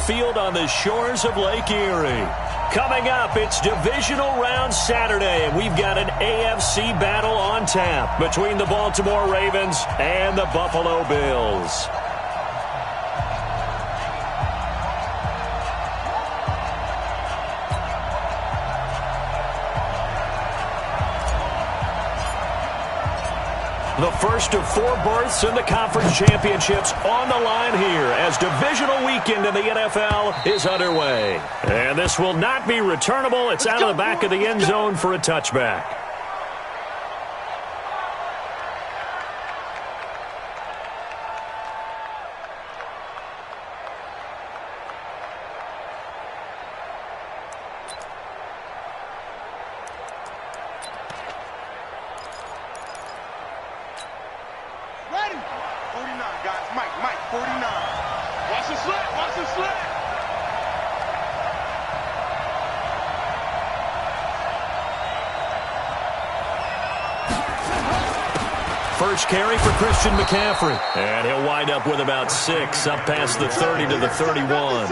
field on the shores of Lake Erie. Coming up, it's Divisional Round Saturday, and we've got an AFC battle on tap between the Baltimore Ravens and the Buffalo Bills. The first of 4 berths in the conference championships on the line here as divisional weekend in the NFL is underway. And this will not be returnable. It's out of the back of the end zone for a touchback. First carry for Christian McCaffrey. And he'll wind up with about 6 up past the 30 to the 31.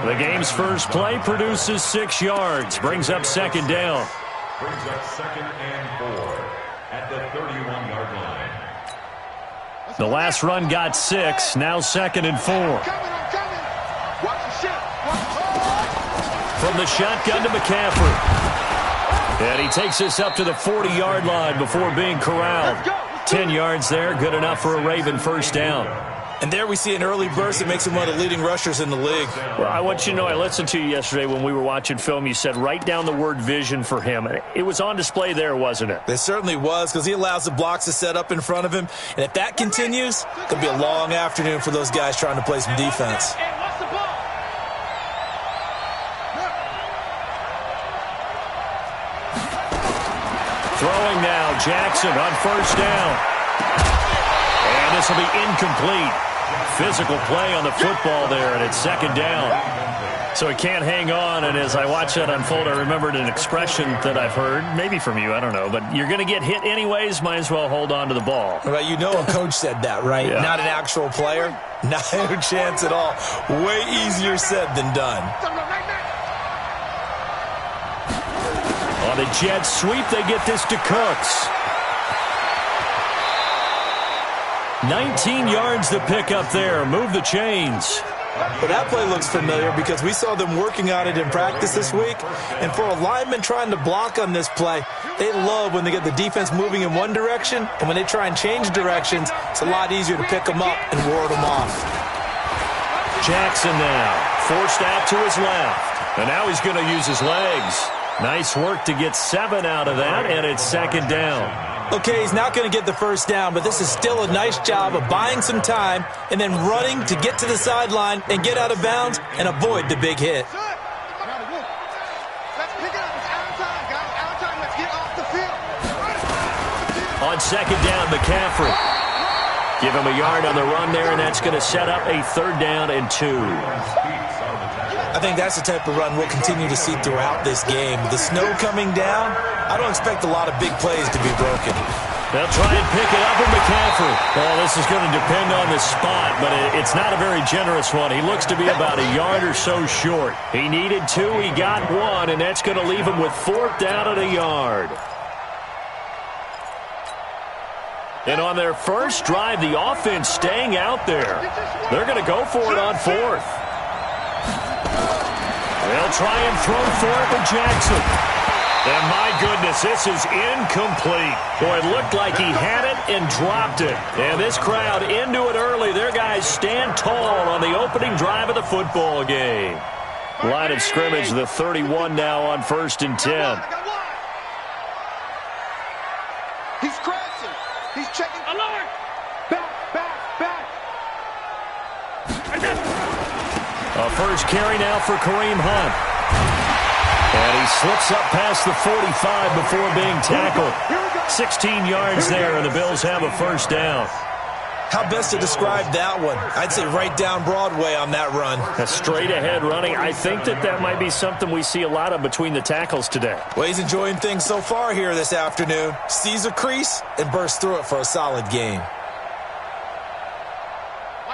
The game's first play produces 6 yards. Brings up second down. Brings up 2nd and 4 at the 31-yard line. The last run got 6. Now 2nd and 4. From the shotgun to McCaffrey. And he takes us up to the 40-yard line before being corralled. 10 yards there, good enough for a Raven first down. And there we see an early burst that makes him one of the leading rushers in the league. Well, I want you to know, I listened to you yesterday when we were watching film. You said write down the word vision for him. It was on display there, wasn't it? It certainly was, because he allows the blocks to set up in front of him. And if that continues, it'll be a long afternoon for those guys trying to play some defense. Throwing now, Jackson on first down. And this will be incomplete. Physical play on the football there, and it's second down. So he can't hang on, and as I watch that unfold, I remembered an expression that I've heard, maybe from you, I don't know, but you're going to get hit anyways, might as well hold on to the ball. Right, you know a coach said that, right? Yeah. Not an actual player? No chance at all. Way easier said than done. On a jet sweep, they get this to Cooks. 19 yards to pick up there. Move the chains. But that play looks familiar because we saw them working on it in practice this week. And for a lineman trying to block on this play, they love when they get the defense moving in one direction. And when they try and change directions, it's a lot easier to pick them up and ward them off. Jackson now, forced out to his left. And now he's going to use his legs. Nice work to get 7 out of that, and it's second down. Okay, he's not going to get the first down, but this is still a nice job of buying some time and then running to get to the sideline and get out of bounds and avoid the big hit. On second down, McCaffrey. Give him a yard on the run there, and that's going to set up a 3rd down and 2. I think that's the type of run we'll continue to see throughout this game. The snow coming down, I don't expect a lot of big plays to be broken. They'll try and pick it up with McCaffrey. Well, this is going to depend on the spot, but it's not a very generous one. He looks to be about a yard or so short. He needed 2, he got 1, and that's going to leave him with 4th down and a yard. And on their first drive, the offense staying out there. They're going to go for it on 4th. They'll try and throw for it with Jackson. And my goodness, this is incomplete. Boy, it looked like he had it and dropped it. And this crowd into it early. Their guys stand tall on the opening drive of the football game. Line of scrimmage, the 31 now on 1st and 10. He's crashing. He's checking. Alert! Back. A first carry now for Kareem Hunt. And he slips up past the 45 before being tackled. 16 yards there, and the Bills have a first down. How best to describe that one? I'd say right down Broadway on that run. A straight ahead running. I think that might be something we see a lot of between the tackles today. Well, he's enjoying things so far here this afternoon. Sees a crease and bursts through it for a solid game.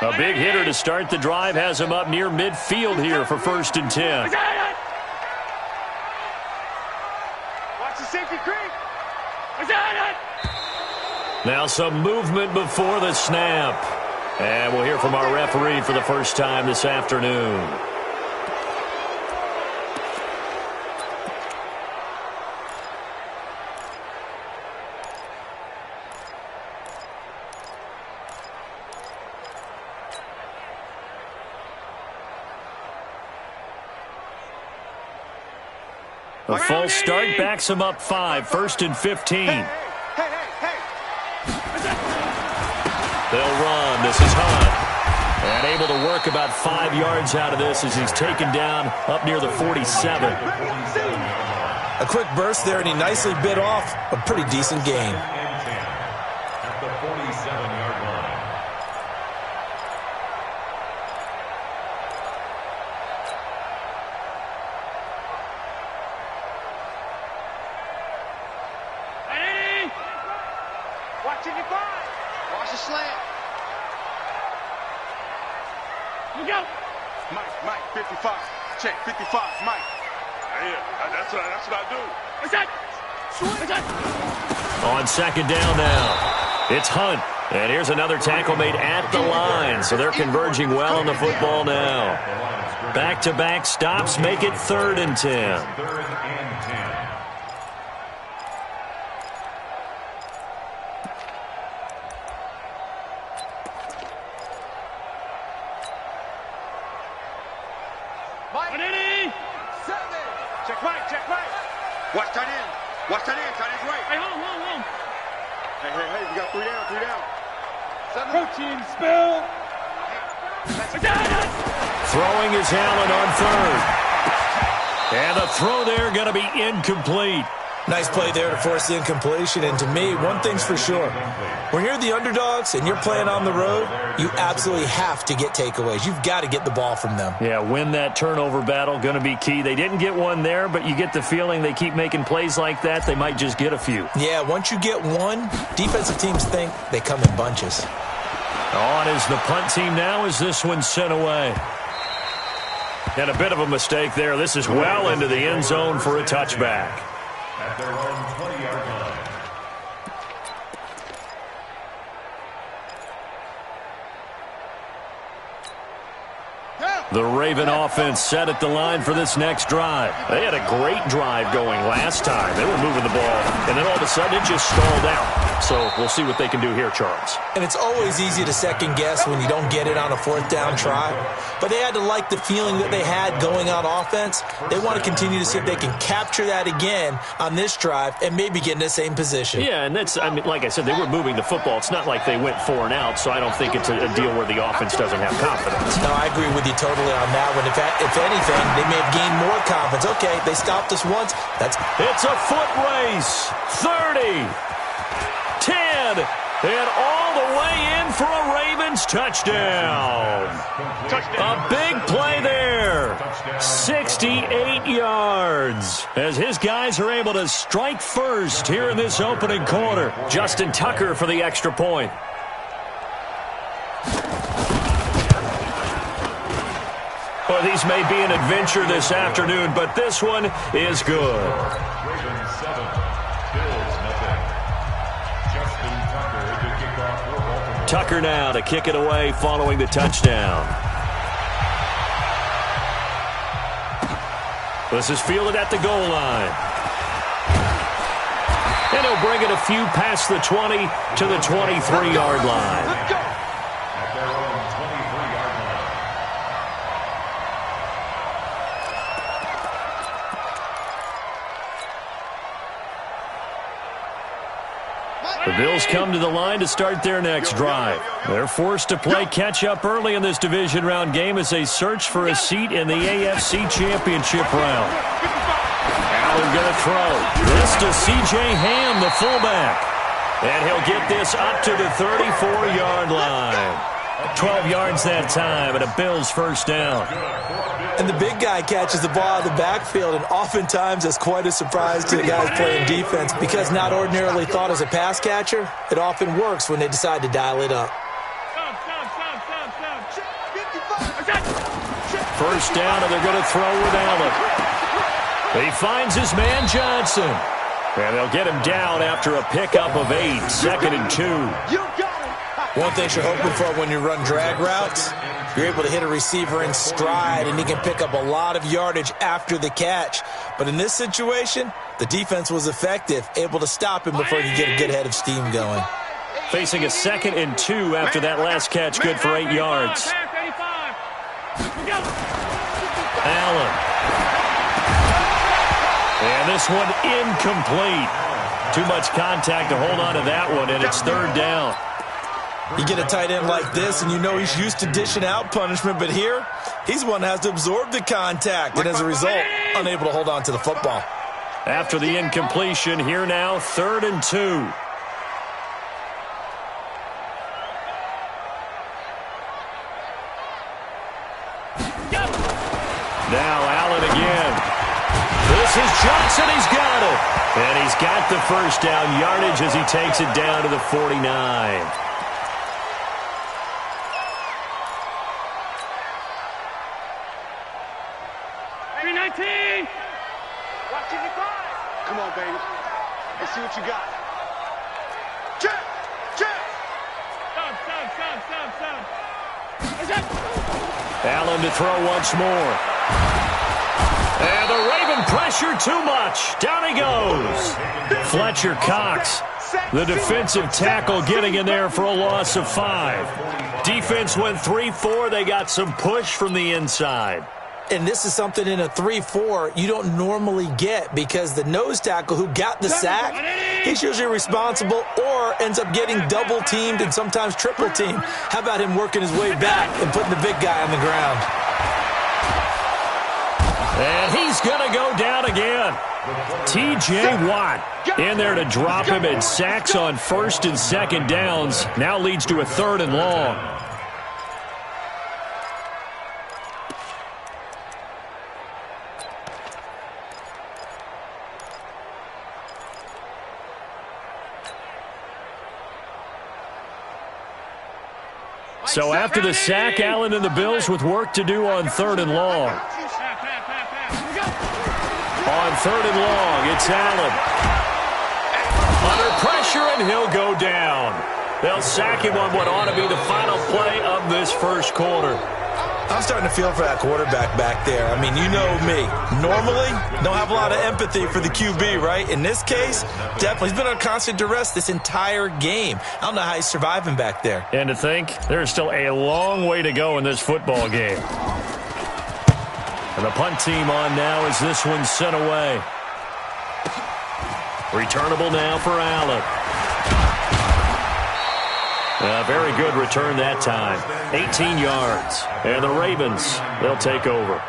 A big hitter to start the drive has him up near midfield here for 1st and 10. Watch the safety creep. Now some movement before the snap. And we'll hear from our referee for the first time this afternoon. A false start backs him up 5, 1st and 15. Hey. They'll run. This is Hunt. And able to work about 5 yards out of this as he's taken down up near the 47. A quick burst there, and he nicely bit off a pretty decent gain. At the 47-yard line. Watching your ball. Watch the slant. Look out. Mike, 55. Check, 55, Mike. Yeah, that's what I do. What's that? On 2nd down now, it's Hunt. And here's another tackle made at the line, so they're converging well on the football now. Back-to-back stops make it 3rd and 10. 3rd and 10. Check Mike. Watch tight end. Watch tight end. Tight end's right. Hey, hold on. Hey, we got 3 down. 7. Protein spill. Throwing is Allen on 3rd. And the throw there going to be incomplete. Nice play there to force the incompletion. And to me, one thing's for sure. When you're the underdogs and you're playing on the road, you absolutely have to get takeaways. You've got to get the ball from them. Yeah, win that turnover battle, going to be key. They didn't get one there, but you get the feeling they keep making plays like that, they might just get a few. Yeah, once you get one, defensive teams think they come in bunches. On is the punt team now as this one's sent away. And a bit of a mistake there. This is well into the end zone for a touchback. At their own 20-yard line. The Raven offense set at the line for this next drive. They had a great drive going last time. They were moving the ball, and then all of a sudden it just stalled out. So we'll see what they can do here, Charles. And it's always easy to second guess when you don't get it on a 4th down try. But they had to like the feeling that they had going on offense. They want to continue to see if they can capture that again on this drive and maybe get in the same position. Yeah, and that's, I mean, like I said, they were moving the football. It's not like they went 4 and out, so I don't think it's a deal where the offense doesn't have confidence. No, I agree with you totally on that one. If anything, they may have gained more confidence. Okay, they stopped us once. It's a foot race. 30, 10, and all the way in for a Ravens touchdown. A big play there. 68 yards. As his guys are able to strike first here in this opening quarter. Justin Tucker for the extra point. Well, these may be an adventure this afternoon, but this one is good. Ravens 7, Bills nothing. Justin Tucker to kick off for Baltimore. Tucker now to kick it away following the touchdown. This is fielded at the goal line. And he'll bring it a few past the 20 to the 23-yard line. Let's go. At their own 23-yard line. The Bills come to the line to start their next drive. They're forced to play catch-up early in this division round game as they search for a seat in the AFC Championship round. Allen going to throw. This to C.J. Ham, the fullback. And he'll get this up to the 34-yard line. 12 yards that time, and a Bills first down. And the big guy catches the ball out of the backfield, and oftentimes that's quite a surprise to the guys playing defense because not ordinarily thought as a pass catcher, it often works when they decide to dial it up. First down, and they're going to throw with Allen. He finds his man Johnson. And they'll get him down after a pickup of 8, 2nd and 2. One thing you're hoping for when you run drag routes, you're able to hit a receiver in stride, and he can pick up a lot of yardage after the catch. But in this situation, the defense was effective, able to stop him before he could get a good head of steam going. Facing a 2nd and 2 after that last catch, good for 8 yards. Allen. And this one incomplete. Too much contact to hold on to that one, and it's 3rd down. You get a tight end like this, and you know he's used to dishing out punishment, but here, he's one that has to absorb the contact, and as a result, unable to hold on to the football. After the incompletion, here now, 3rd and 2. Now Allen again. This is Johnson. He's got it. And he's got the first down yardage as he takes it down to the 49. Come on, baby. Let's see what you got. Check! Check! Stop. Allen to throw once more. And the Raven pressure too much. Down he goes. Fletcher Cox, the defensive tackle, getting in there for a loss of 5. Defense went 3-4. They got some push from the inside. And this is something in a 3-4 you don't normally get because the nose tackle who got the sack, he's usually responsible or ends up getting double-teamed and sometimes triple-teamed. How about him working his way back and putting the big guy on the ground? And he's going to go down again. T.J. Watt in there to drop him, and sacks on 1st and 2nd downs. Now leads to a 3rd and long. So after the sack, Allen and the Bills with work to do on 3rd and long. On 3rd and long, it's Allen. Under pressure, and he'll go down. They'll sack him on what ought to be the final play of this first quarter. I'm starting to feel for that quarterback back there. I mean, you know me. Normally, don't have a lot of empathy for the QB, right? In this case, definitely. He's been on constant duress this entire game. I don't know how he's surviving back there. And to think, there's still a long way to go in this football game. And the punt team on now as this one's sent away. Returnable now for Allen. A very good return that time. 18 yards. And the Ravens, they'll take over.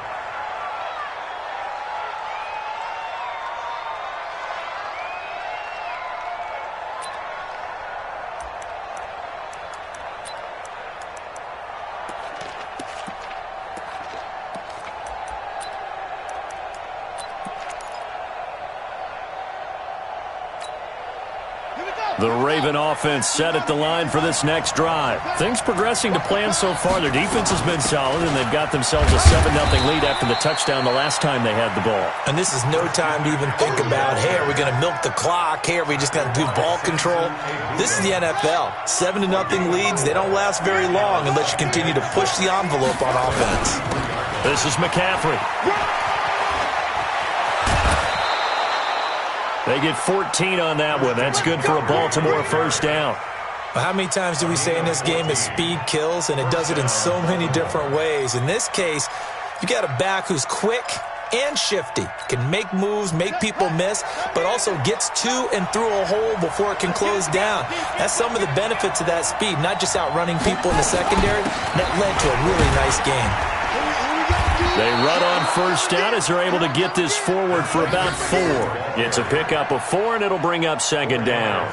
The Raven offense set at the line for this next drive. Things progressing to plan so far. Their defense has been solid, and they've got themselves a 7-0 lead after the touchdown the last time they had the ball. And this is no time to even think about, hey, are we going to milk the clock? Hey, are we just going to do ball control? This is the NFL. 7-0 leads, they don't last very long unless you continue to push the envelope on offense. This is McCaffrey. They get 14 on that one. That's good for a Baltimore first down. How many times do we say in this game that speed kills, and it does it in so many different ways? In this case, you got a back who's quick and shifty, can make moves, make people miss, but also gets to and through a hole before it can close down. That's some of the benefits of that speed, not just outrunning people in the secondary. That led to a really nice game. They run on first down as they're able to get this forward for about 4. It's a pickup of 4, and it'll bring up 2nd down.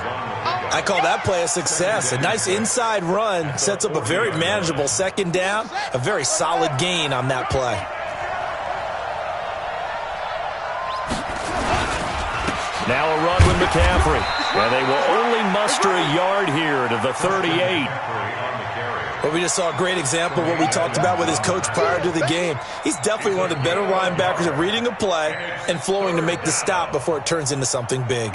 I call that play a success. A nice inside run sets up a very manageable 2nd down, a very solid gain on that play. Now a run with McCaffrey. And they will only muster a yard here to the 38. Well, we just saw a great example of what we talked about with his coach prior to the game. He's definitely one of the better linebackers at reading a play and flowing to make the stop before it turns into something big.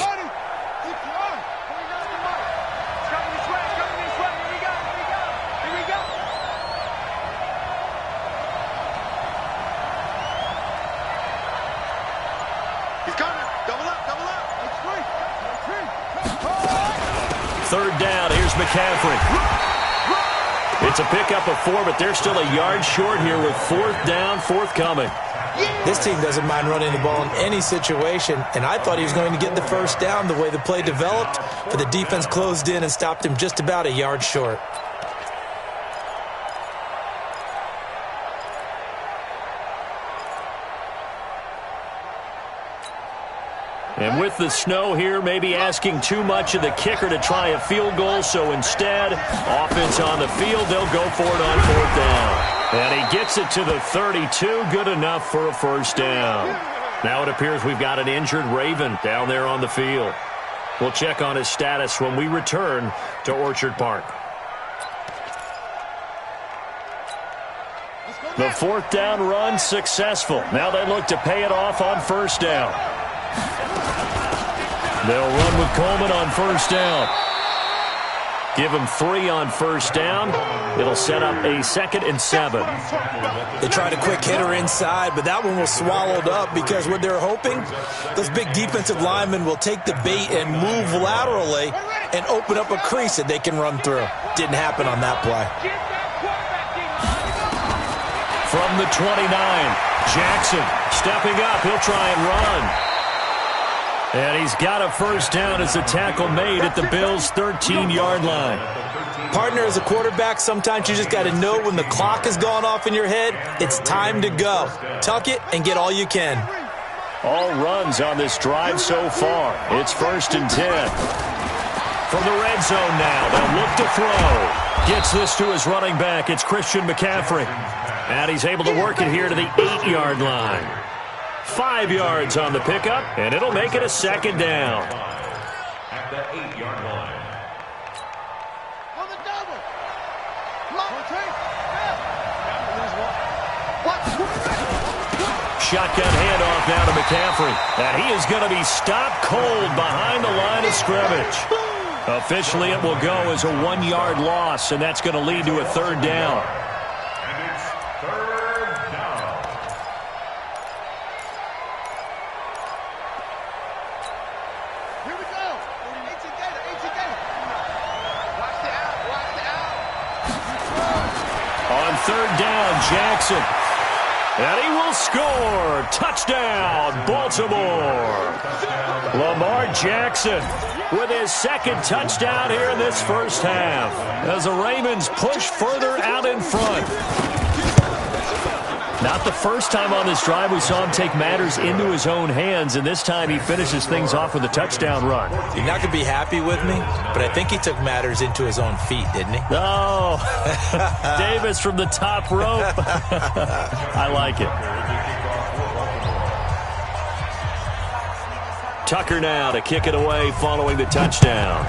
Third down, here's McCaffrey. It's a pickup of 4, but they're still a yard short here with fourth down forthcoming. This team doesn't mind running the ball in any situation, and I thought he was going to get the first down the way the play developed, but the defense closed in and stopped him just about a yard short. And with the snow here, maybe asking too much of the kicker to try a field goal. So instead, offense on the field, they'll go for it on fourth down. And he gets it to the 32, good enough for a first down. Now it appears we've got an injured Raven down there on the field. We'll check on his status when we return to Orchard Park. The fourth down run successful. Now they look to pay it off on first down. They'll run with Coleman on first down. Give him 3 on first down. It'll set up a 2nd and 7. They tried a quick hitter inside, but that one was swallowed up because what they're hoping, those big defensive linemen will take the bait and move laterally and open up a crease that they can run through. Didn't happen on that play. From the 29, Jackson stepping up. He'll try and run. And he's got a first down as the tackle made at the Bills' 13-yard line. Partner, as a quarterback, sometimes you just got to know when the clock has gone off in your head, it's time to go. Tuck it and get all you can. All runs on this drive so far. It's 1st and 10. From the red zone now, they'll look to throw. Gets this to his running back. It's Christian McCaffrey. And he's able to work it here to the 8-yard line. 5 yards on the pickup, and it'll make it a 2nd down. At the 8-yard line. On the double. Shotgun handoff now to McCaffrey. And he is going to be stopped cold behind the line of scrimmage. Officially, it will go as a 1-yard loss, and that's going to lead to a 3rd down. And it's 3rd down. Here we go. 18 Gator. Watch the out. On 3rd down, Jackson. And he will score. Touchdown, Baltimore. Lamar Jackson with his 2nd touchdown here in this first half as the Ravens push further out in front. Not the first time on this drive we saw him take matters into his own hands, and this time he finishes things off with a touchdown run. You're not going to be happy with me, but I think he took matters into his own feet, didn't he? Oh, Davis from the top rope. I like it. Tucker now to kick it away following the touchdown.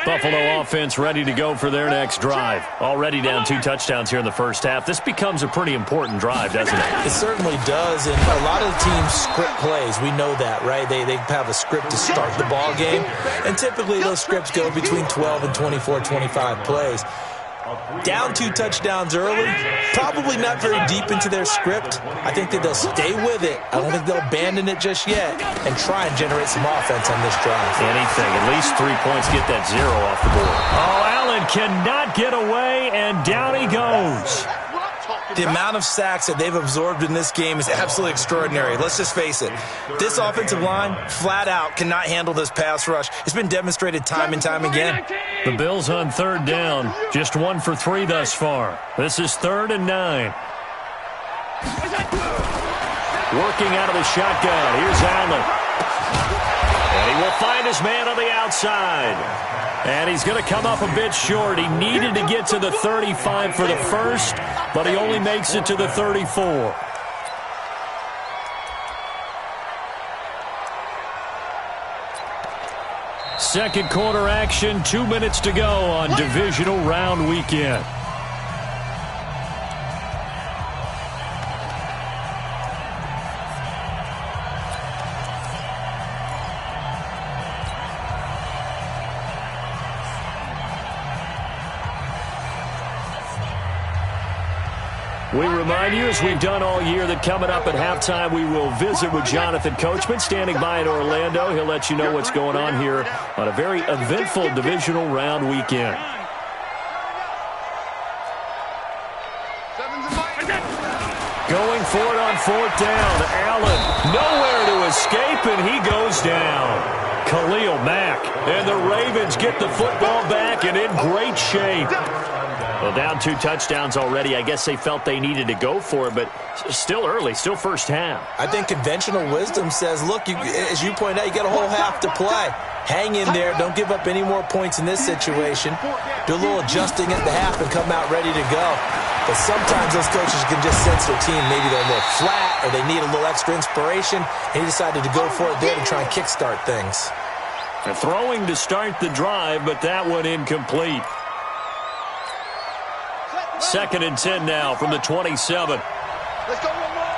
Buffalo offense ready to go for their next drive. Already down 2 touchdowns here in the first half. This becomes a pretty important drive, doesn't it? It certainly does, and a lot of the teams script plays. We know that, right? They have a script to start the ball game, and typically those scripts go between 12 and 24, 25 plays. Down 2 touchdowns early, probably not very deep into their script. I think that they'll stay with it. I don't think they'll abandon it just yet and try and generate some offense on this drive. Anything, at least 3 points, get that 0 off the board. Oh, Allen cannot get away, and down he goes. The amount of sacks that they've absorbed in this game is absolutely extraordinary. Let's just face it. This offensive line, flat out, cannot handle this pass rush. It's been demonstrated time and time again. The Bills on 3rd down, just 1 for 3 thus far. This is 3rd and 9. Working out of the shotgun. Here's Allen. And he will find his man on the outside. And he's going to come up a bit short. He needed to get to the 35 for the first, but he only makes it to the 34. Second quarter action, 2 minutes to go on divisional round weekend. We remind you, as we've done all year, that coming up at halftime, we will visit with Jonathan Coachman, standing by in Orlando. He'll let you know what's going on here on a very eventful divisional round weekend. Going for it on fourth down. Allen, nowhere to escape, and he goes down. Khalil Mack, and the Ravens get the football back and in great shape. Well, down 2 touchdowns already. I guess they felt they needed to go for it, but still early, still first half. I think conventional wisdom says, look, as you point out, you got a whole half to play. Hang in there. Don't give up any more points in this situation. Do a little adjusting at the half and come out ready to go. But sometimes those coaches can just sense their team. Maybe they're a little flat or they need a little extra inspiration. And he decided to go for it there to try and kickstart things. They're throwing to start the drive, but that one incomplete. 2nd and 10 now from the 27. Let's go one more.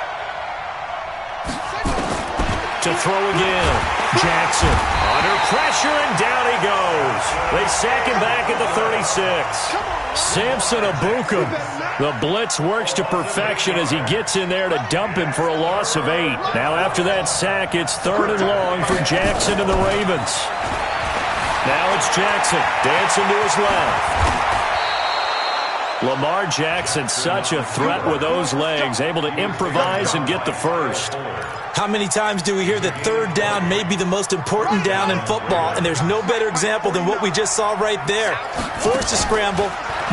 To throw again. Jackson under pressure, and down he goes. They sack him back at the 36. Samson Abukum. The blitz works to perfection as he gets in there to dump him for a loss of 8. Now after that sack, it's 3rd and long for Jackson and the Ravens. Now it's Jackson dancing to his left. Lamar Jackson, such a threat with those legs, able to improvise and get the first. How many times do we hear that third down may be the most important down in football, and there's no better example than what we just saw right there. Forced to scramble,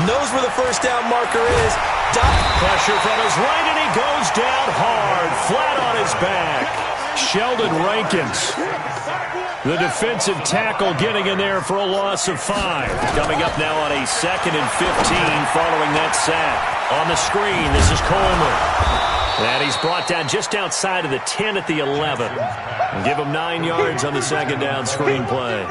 knows where the first down marker is. Pressure from his right, and he goes down hard, flat on his back. Sheldon Rankins, the defensive tackle, getting in there for a loss of 5. Coming up now on a 2nd and 15 following that sack. On the screen, this is Coleman. And he's brought down just outside of the 10 at the 11. Give him 9 yards on the 2nd down screen play.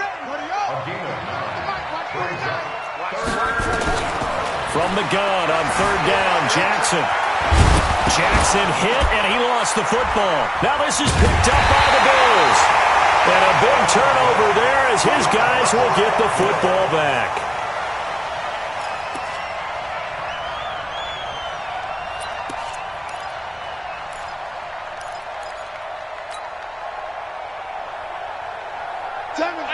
From the gun on 3rd down, Jackson. Jackson hit, and he lost the football. Now this is picked up by the Bills. And a big turnover there as his guys will get the football back.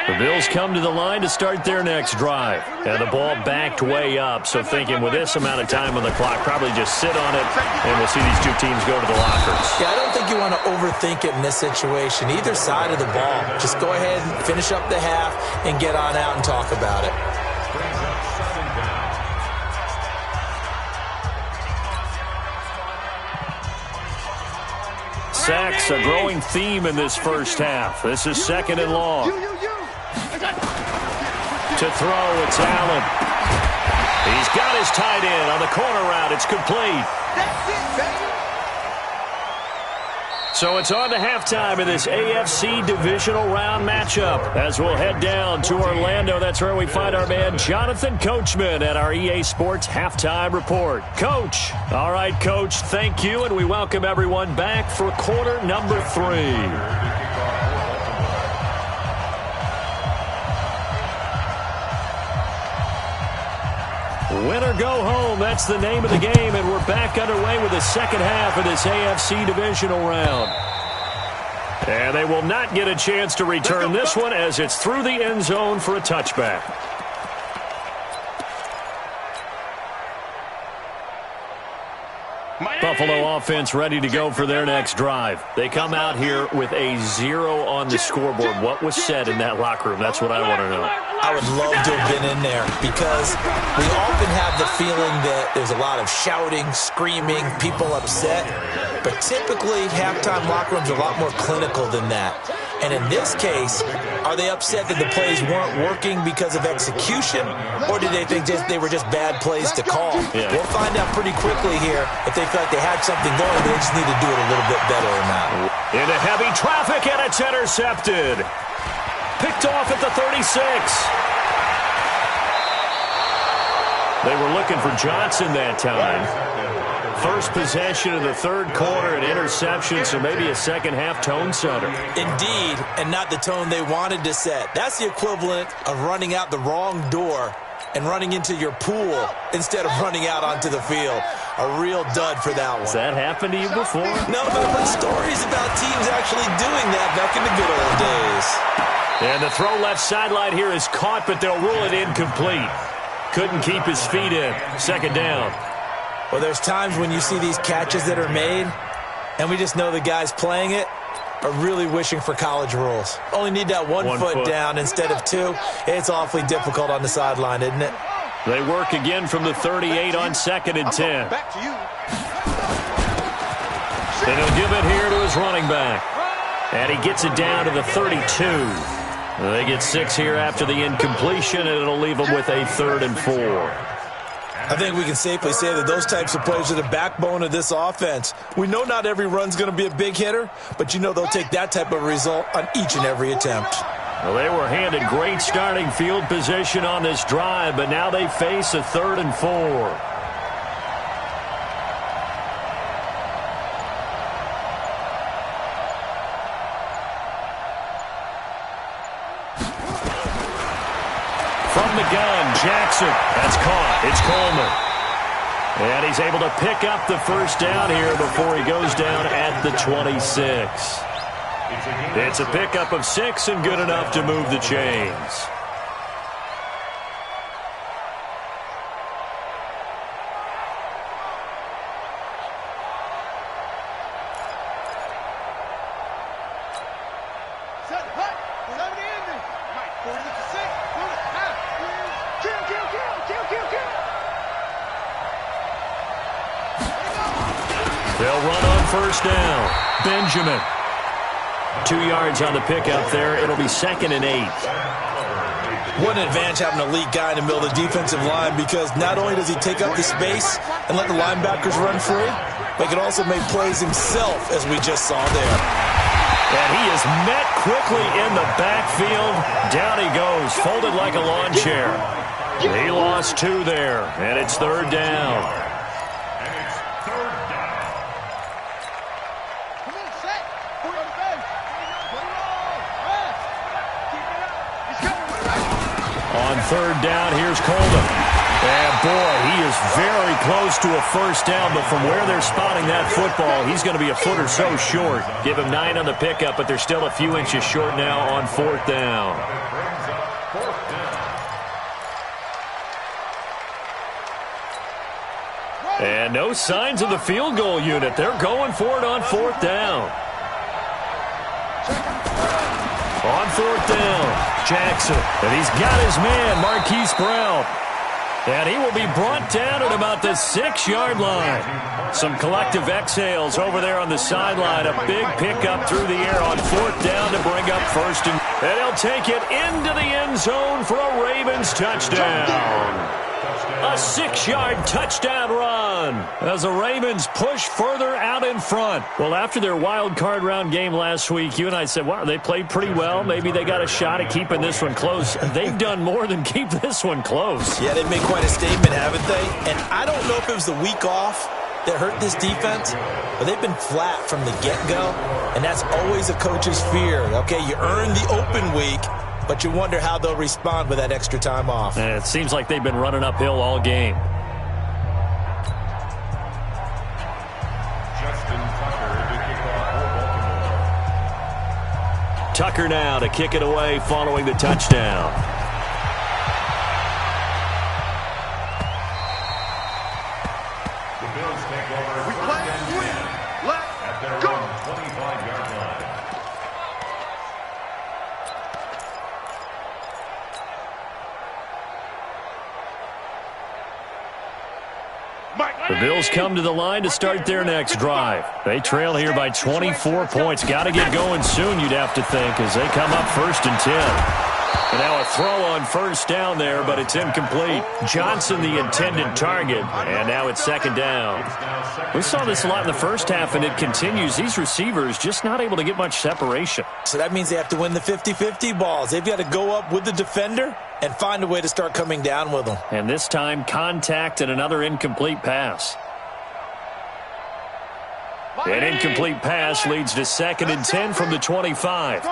The Bills come to the line to start their next drive. And the ball backed way up, so thinking with this amount of time on the clock, probably just sit on it, and we'll see these two teams go to the lockers. Yeah, I don't think you want to overthink it in this situation. Either side of the ball. Just go ahead and finish up the half and get on out and talk about it. Sacks, a growing theme in this first half. This is 2nd and long. To throw, it's Allen. He's got his tight end on the corner route. It's complete. So it's on to halftime in this AFC divisional round matchup. As we'll head down to Orlando, that's where we find our man Jonathan Coachman at our EA Sports Halftime Report. Coach. All right, Coach, thank you, and we welcome everyone back for quarter number 3. Win or go home, that's the name of the game, and we're back underway with the second half of this AFC divisional round. And they will not get a chance to return this one as it's through the end zone for a touchback. Buffalo offense ready to go for their next drive. They come out here with a 0 on the scoreboard. What was said in that locker room? That's what I want to know. I would love to have been in there because we often have the feeling that there's a lot of shouting, screaming, people upset. But typically, halftime locker rooms are a lot more clinical than that. And in this case, are they upset that the plays weren't working because of execution, or did they think they were just bad plays to call? Yeah. We'll find out pretty quickly here if they feel like they had something going, but they just need to do it a little bit better or not. Into heavy traffic, and it's intercepted. Picked off at the 36. They were looking for Johnson that time. First possession of the third quarter, an interception, so maybe a second-half tone setter. Indeed, and not the tone they wanted to set. That's the equivalent of running out the wrong door and running into your pool instead of running out onto the field. A real dud for that one. Has that happened to you before? No, but I've heard stories about teams actually doing that back in the good old days. And the throw left sideline here is caught, but they'll rule it incomplete. Couldn't keep his feet in. Second down. Well, there's times when you see these catches that are made, and we just know the guys playing it are really wishing for college rules. Only need that one foot down instead of 2. It's awfully difficult on the sideline, isn't it? They work again from the 38 on 2nd and 10. Back to you. And he'll give it here to his running back. And he gets it down to the 32. They get 6 here after the incompletion, and it'll leave them with a 3rd and 4. I think we can safely say that those types of plays are the backbone of this offense. We know not every run's going to be a big hitter, but you know they'll take that type of result on each and every attempt. Well, they were handed great starting field position on this drive, but now they face a 3rd and 4. From the gun, Jackson. That's caught. It's Coleman. And he's able to pick up the first down here before he goes down at the 26. It's a pickup of 6 and good enough to move the chains. They'll run on first down. Benjamin. 2 yards on the pickup there. It'll be 2nd and 8. What an advantage having an elite guy in the middle of the defensive line, because not only does he take up the space and let the linebackers run free, but he can also make plays himself, as we just saw there. And he is met quickly in the backfield. Down he goes, folded like a lawn chair. He lost 2 there, and it's 3rd down. On 3rd down, here's Coleman. And boy, he is very close to a first down, but from where they're spotting that football, he's going to be a foot or so short. Give him 9 on the pickup, but they're still a few inches short now on 4th down. And no signs of the field goal unit. They're going for it on 4th down. On 4th down, Jackson. And he's got his man, Marquise Brown. And he will be brought down at about the 6-yard line. Some collective exhales over there on the sideline. A big pickup through the air on 4th down to bring up 1st. And he'll take it into the end zone for a Ravens touchdown. A 6-yard touchdown run as the Ravens push further out in front. Well, after their wild card round game last week, you and I said, wow, they played pretty well. Maybe they got a shot at keeping this one close. They've done more than keep this one close. Yeah, they've made quite a statement, haven't they? And I don't know if it was the week off that hurt this defense, but they've been flat from the get-go, and that's always a coach's fear. Okay, you earn the open week, but you wonder how they'll respond with that extra time off. And it seems like they've been running uphill all game. Tucker now to kick it away following the touchdown. We play. The Bills come to the line to start their next drive. They trail here by 24 points. Got to get going soon, you'd have to think, as they come up 1st and 10. And now a throw on 1st down there, but it's incomplete. Johnson, the intended target, and now it's 2nd down. We saw this a lot in the first half, and it continues. These receivers just not able to get much separation. So that means they have to win the 50-50 balls. They've got to go up with the defender and find a way to start coming down with them. And this time, contact and another incomplete pass. An incomplete pass leads to 2nd and 10 from the 25.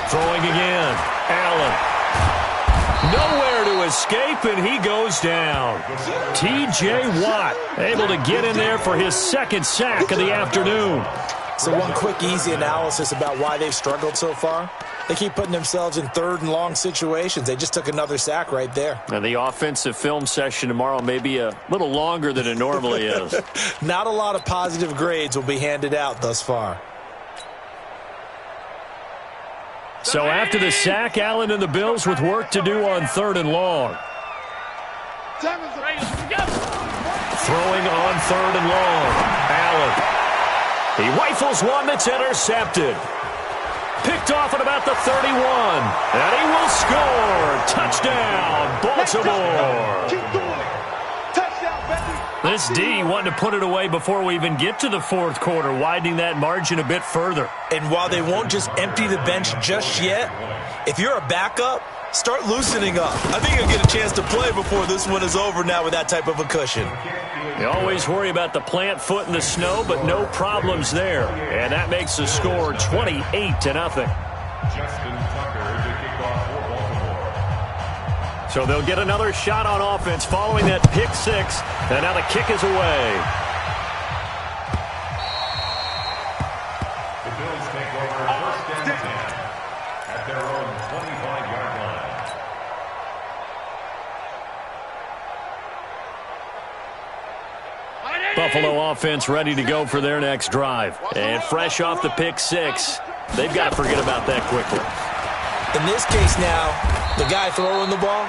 Throwing again. Allen. Nowhere to escape, and he goes down. T.J. Watt able to get in there for his 2nd sack of the afternoon. So one quick, easy analysis about why they've struggled so far. They keep putting themselves in 3rd and long situations. They just took another sack right there. And the offensive film session tomorrow may be a little longer than it normally is. Not a lot of positive grades will be handed out thus far. So after the sack, Allen and the Bills with work to do on 3rd and long. Throwing on 3rd and long. Allen. He rifles one that's intercepted. Picked off at about the 31. And he will score. Touchdown, Baltimore. This D wanting to put it away before we even get to the 4th quarter, widening that margin a bit further. And while they won't just empty the bench just yet, if you're a backup, start loosening up. I think you'll get a chance to play before this one is over now with that type of a cushion. You always worry about the plant foot in the snow, but no problems there. And that makes the score 28-0. Justin Tucker to kick off for Baltimore. So they'll get another shot on offense following that pick 6. And now the kick is away. The Bills take over 1st and 10 at their own 25-yard line. Buffalo offense ready to go for their next drive. And fresh off the pick 6, they've got to forget about that quickly. In this case now, the guy throwing the ball,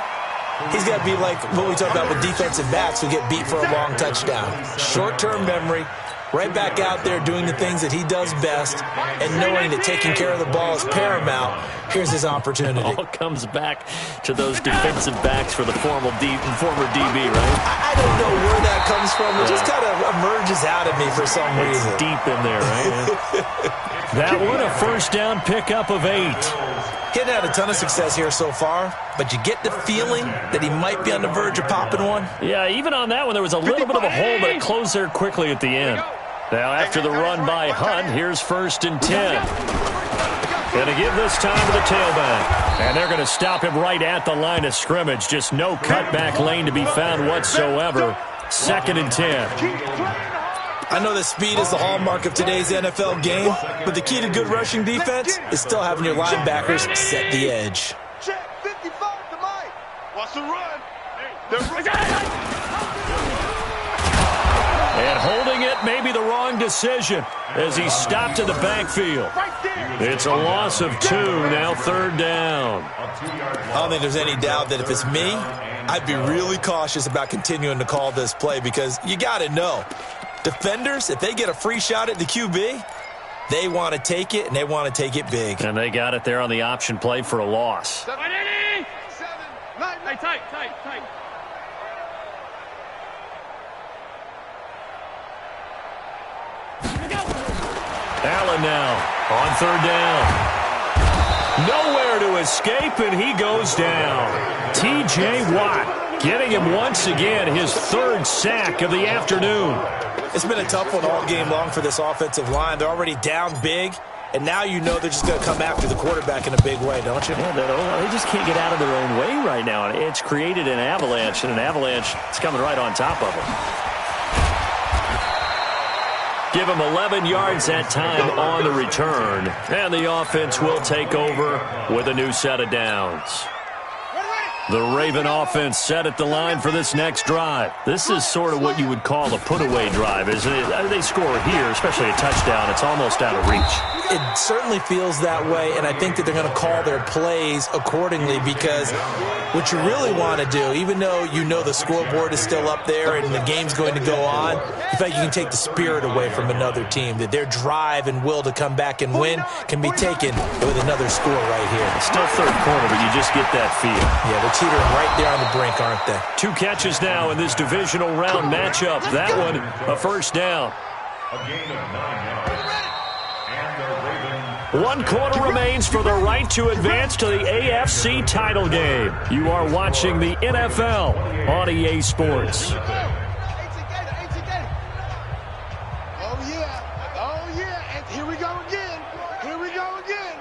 he's got to be like what we talk about with defensive backs who get beat for a long touchdown. Short-term memory, right back out there doing the things that he does best, and knowing that taking care of the ball is paramount. Here's his opportunity. All comes back to those defensive backs for the former DB, right? I don't know where that comes from. It just kind of emerges out of me for some reason. It's deep in there, right? That one, a 1st down pickup of 8. He hadn't had a ton of success here so far, but you get the feeling that he might be on the verge of popping one. Yeah, even on that one, there was a little bit of a hole, but it closed there quickly at the end. Now, after the run by Hunt, here's 1st and 10. Going to give this time to the tailback. And they're going to stop him right at the line of scrimmage. Just no cutback lane to be found whatsoever. 2nd and 10. I know that speed is the hallmark of today's NFL game, but the key to good rushing defense is still having your linebackers set the edge. Check 55 to Mike. Watch the run. And holding it may be the wrong decision as he stopped in the backfield. It's a loss of 2, now 3rd down. I don't think there's any doubt that if it's me, I'd be really cautious about continuing to call this play because you got to know. Defenders, if they get a free shot at the QB, they want to take it, and they want to take it big. And they got it there on the option play for a loss. 7, 8, 9, tight. Allen now on 3rd down. Nowhere to escape, and he goes down. T.J. Watt getting him once again his 3rd sack of the afternoon. It's been a tough one all game long for this offensive line. They're already down big, and now you know they're just going to come after the quarterback in a big way, don't you? Yeah, they just can't get out of their own way right now. It's created an avalanche, and an avalanche is coming right on top of them. Give him 11 yards that time on the return, and the offense will take over with a new set of downs. The Raven offense set at the line for this next drive. This is sort of what you would call a put-away drive, isn't it? They score here, especially a touchdown. It's almost out of reach. It certainly feels that way, and I think that they're going to call their plays accordingly, because what you really want to do, even though you know the scoreboard is still up there and the game's going to go on, you feel like you can take the spirit away from another team, that their drive and will to come back and win can be taken with another score right here. It's still third quarter, but you just get that feel. Yeah, they're teetering right there on the brink, aren't they? 2 catches now in this divisional round matchup. That one, a first down. A gain of 9 yards. And the Ravens. 1 quarter remains for the right to advance to the AFC title game. You are watching the NFL on EA Sports. Oh, yeah. Oh, yeah. And here we go again. Here we go again.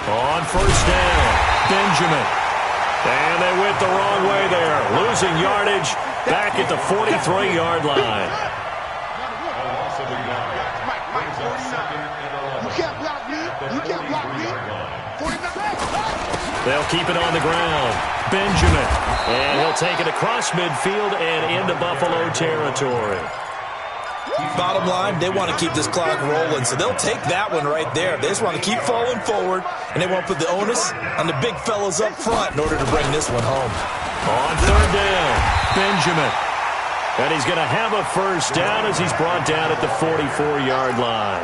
On first down, Benjamin. And they went the wrong way there. Losing yardage back at the 43-yard line. You can't block me. You can't block me. 49. They'll keep it on the ground. Benjamin. And he'll take it across midfield and into Buffalo territory. Bottom line, they want to keep this clock rolling, so they'll take that one right there. They just want to keep falling forward, and they want to put the onus on the big fellas up front in order to bring this one home. On third down, Benjamin. And he's going to have a first down as he's brought down at the 44-yard line.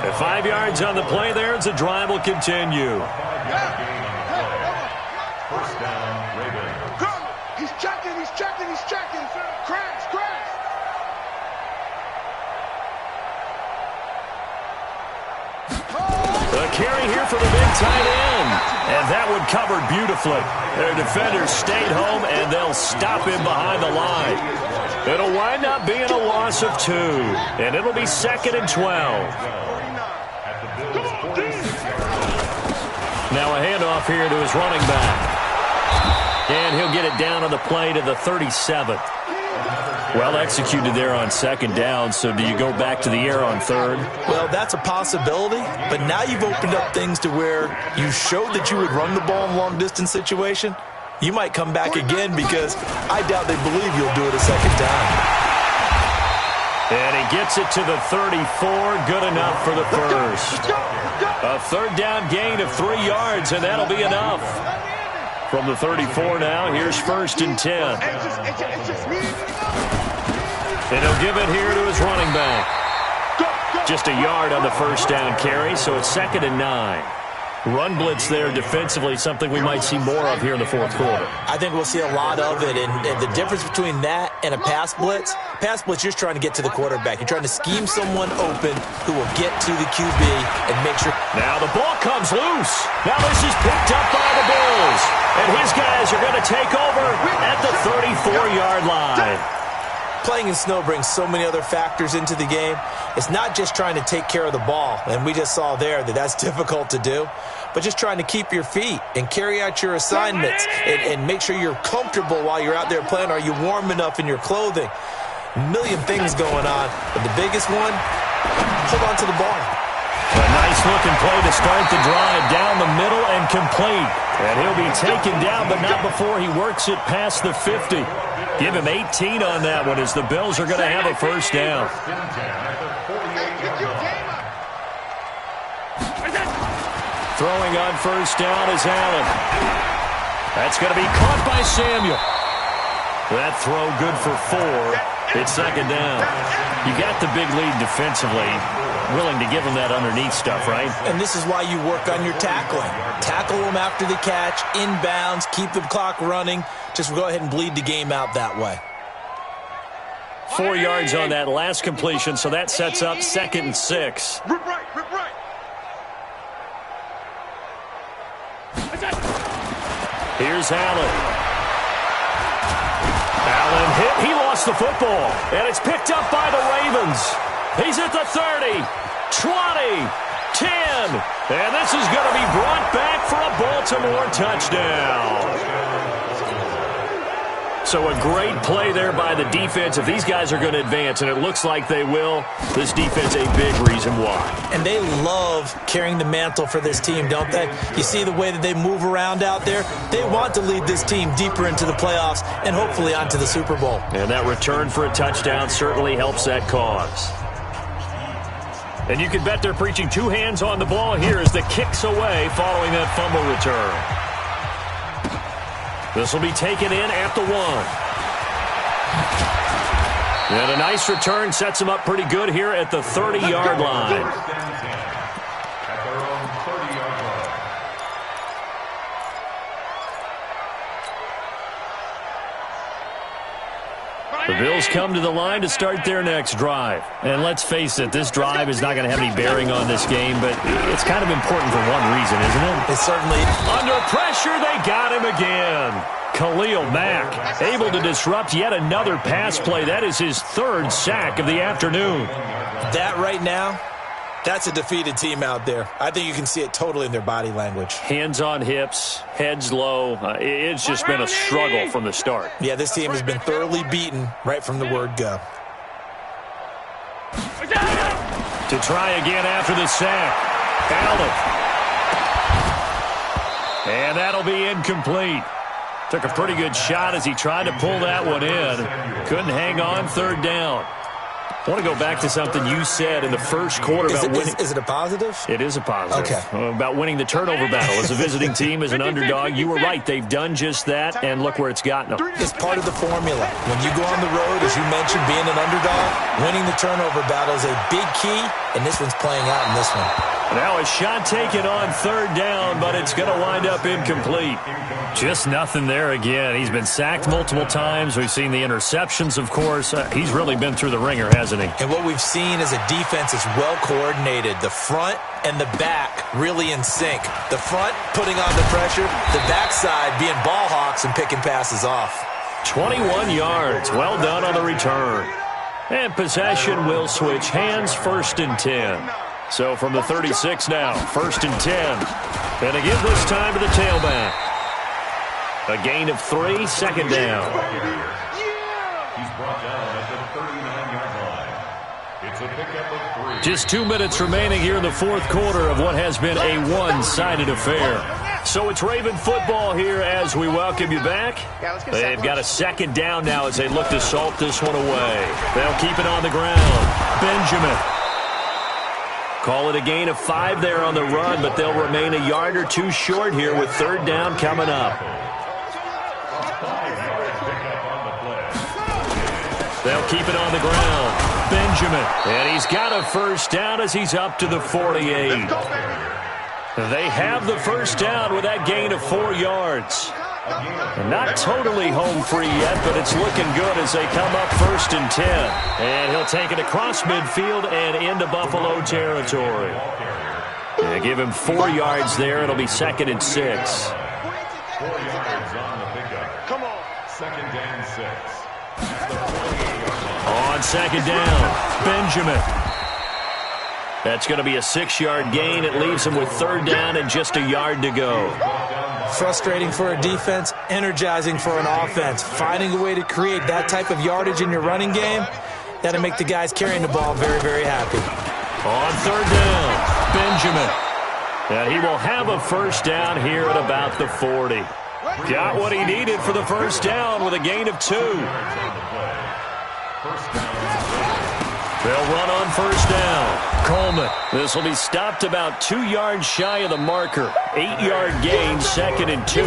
At 5 yards on the play there, as the drive will continue. First down, Ravens. Come. He's checking. He's checking. He's checking. Crash. Crash. The carry here for the big tight end. And that one covered beautifully. Their defenders stayed home, and they'll stop him behind the line. It'll wind up being a loss of 2. And it'll be 2nd and 12. Now a handoff here to his running back. And he'll get it down on the play to the 37. Well executed there on 2nd down, so do you go back to the air on 3rd? Well, that's a possibility, but now you've opened up things to where you showed that you would run the ball in a long-distance situation. You might come back again, because I doubt they believe you'll do it a 2nd time. And he gets it to the 34, good enough for the first. A 3rd down gain of 3 yards, and that'll be enough. From the 34 now, here's 1st and 10. And he'll give it here to his running back. Just a yard on the first down carry, so it's 2nd and 9. Run blitz there defensively, something we might see more of here in the 4th quarter. I think we'll see a lot of it, and the difference between that and a pass blitz, you're just trying to get to the quarterback. You're trying to scheme someone open who will get to the QB and make sure. Now the ball comes loose. Now this is picked up by the Bills. And his guys are going to take over at the 34-yard line. Playing in snow brings so many other factors into the game. It's not just trying to take care of the ball, and we just saw there that that's difficult to do, but just trying to keep your feet and carry out your assignments and make sure you're comfortable while you're out there playing. Are you warm enough in your clothing? A million things going on, but the biggest one, hold on to the ball. A nice-looking play to start the drive down the middle and complete. And he'll be taken down, but not before he works it past the 50. Give him 18 on that one, as the Bills are going to have a first down. Throwing on first down is Allen. That's going to be caught by Samuel. That throw good for 4. It's 2nd down. You got the big lead defensively. Willing to give them that underneath stuff, right? And this is why you work on your tackling. Tackle them after the catch, inbounds, keep the clock running. Just go ahead and bleed the game out that way. 4 yards on that last completion, so that sets up 2nd and 6. Rip right, rip right. Here's Allen. Allen hit. He lost the football, and it's picked up by the Ravens. He's at the 30, 20, 10, and this is going to be brought back for a Baltimore touchdown. So a great play there by the defense. If these guys are going to advance, and it looks like they will, this defense a big reason why. And they love carrying the mantle for this team, don't they? You see the way that they move around out there? They want to lead this team deeper into the playoffs and hopefully onto the Super Bowl. And that return for a touchdown certainly helps that cause. And you can bet they're preaching two hands on the ball here as the kick's away following that fumble return. This will be taken in at the 1. And a nice return sets him up pretty good here at the 30-yard line. At their own 30-yard line. The Bills come to the line to start their next drive. And let's face it, this drive is not going to have any bearing on this game, but it's kind of important for one reason, isn't it? It's certainly. Under pressure, they got him again. Khalil Mack able to disrupt yet another pass play. That is his third sack of the afternoon. That right now, that's a defeated team out there. I think you can see it totally in their body language. Hands on hips, heads low. It's just been a struggle from the start. Yeah, this team has been thoroughly beaten right from the word go. To try again after the sack. Allen. And that'll be incomplete. Took a pretty good shot as he tried to pull that one in. Couldn't hang on, third down. I want to go back to something you said in the first quarter about winning. Is it a positive? It is a positive. Okay. About winning the turnover battle. As a visiting team, as an underdog, you were right. They've done just that, and look where it's gotten them. It's part of the formula. When you go on the road, as you mentioned, being an underdog, winning the turnover battle is a big key, and this one's playing out in this one. Now a shot taken on third down, but it's going to wind up incomplete. Just nothing there again. He's been sacked multiple times. We've seen the interceptions, of course. He's really been through the ringer, hasn't he? And what we've seen is a defense that's well coordinated. The front and the back really in sync. The front putting on the pressure, the backside being ball hawks and picking passes off. 21 yards. Well done on the return. And possession will switch hands, 1st and 10. So from the 36 now, 1st and 10. And again this time to the tailback. A gain of 3, 2nd down. He's brought down at the 39-yard line. It's a pickup of 3. Just 2 minutes remaining here in the fourth quarter of what has been a one-sided affair. So it's Raven football here as we welcome you back. They've got a 2nd down now as they look to salt this one away. They'll keep it on the ground. Benjamin. Call it a gain of 5 there on the run, but they'll remain a yard or 2 short here with 3rd down coming up. They'll keep it on the ground. Benjamin. And he's got a 1st down as he's up to the 48. They have the 1st down with that gain of 4 yards. Not totally home free yet, but it's looking good as they come up 1st and 10. And he'll take it across midfield and into Buffalo territory. They give him 4 yards there. It'll be 2nd and 6. 4 yards on the pickup. Come on. 2nd and 6. On 2nd down, Benjamin. That's going to be a 6-yard gain. It leaves him with 3rd down and just a yard to go. Frustrating for a defense, energizing for an offense. Finding a way to create that type of yardage in your running game, that'll make the guys carrying the ball very, very happy. On 3rd down, Benjamin. And he will have a 1st down here at about the 40. Got what he needed for the 1st down with a gain of 2. They'll run on 1st down. Coleman. This will be stopped about 2 yards shy of the marker. 8-yard gain, 2nd and 2.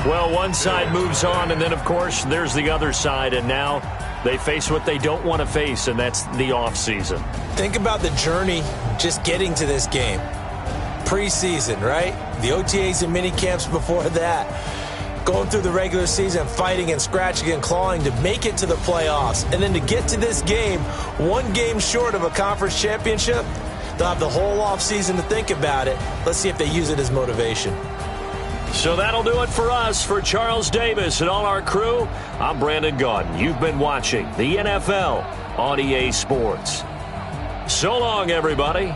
Well, one side moves on, and then, of course, there's the other side, and now they face what they don't want to face, and that's the offseason. Think about the journey just getting to this game. Preseason, right? The OTAs and mini camps before that. Going through the regular season, fighting and scratching and clawing to make it to the playoffs. And then to get to this game, 1 game short of a conference championship, they'll have the whole offseason to think about it. Let's see if they use it as motivation. So that'll do it for us. For Charles Davis and all our crew, I'm Brandon Gaudin. You've been watching the NFL on EA Sports. So long, everybody.